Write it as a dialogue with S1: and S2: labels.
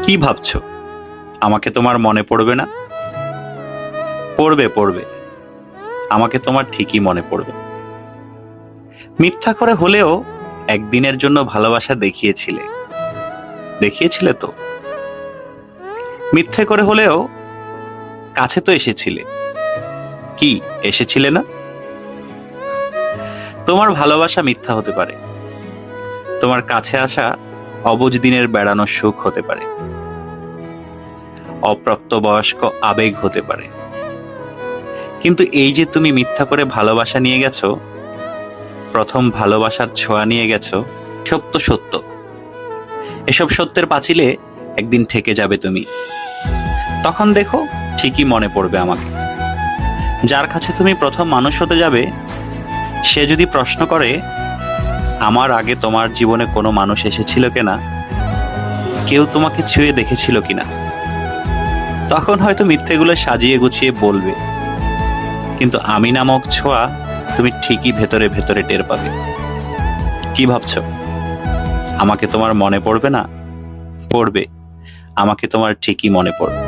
S1: কি ভাবছো? আমাকে তোমার মনে পড়বে না? পড়বে পড়বে, আমাকে তোমার ঠিকই মনে পড়বে। মিথ্যা করে হলেও একদিনের জন্য ভালোবাসা দেখিয়েছিলে, দেখিয়েছিলে তো। মিথ্যে করে হলেও কাছে তো এসেছিলে, কি এসেছিলে না? তোমার ভালোবাসা মিথ্যা হতে পারে, তোমার কাছে আসা অবুঝ দিনের বেড়ানোর সুখ হতে পারে, অপ্রাপ্তবয়স্ক আবেগ হতে পারে। কিন্তু এই যে তুমি মিথ্যা করে ভালোবাসা নিয়ে গেছো, প্রথম ভালোবাসার ছোঁয়া নিয়ে গেছো, সত্য সত্য। এসব সত্যের পাঁচিলে একদিন ঠেকে যাবে তুমি। তখন দেখো ঠিকই মনে পড়বে আমাকে। যার কাছে তুমি প্রথম মানুষ হতে যাবে, সে যদি প্রশ্ন করে আমার আগে তোমার জীবনে কোনো মানুষ এসেছিল কিনা, কেউ তোমাকে ছুঁয়ে দেখেছিল কিনা, তখন হয়তো মিথ্যেগুলো সাজিয়ে গুছিয়ে বলবে, কিন্তু আমি নামক ছোঁয়া তুমি ঠিকই ভেতরে ভেতরে টের পাবে। কি ভাবছো? আমাকে তোমার মনে পড়বে না? পড়বে, আমাকে তোমার ঠিকই মনে পড়বে।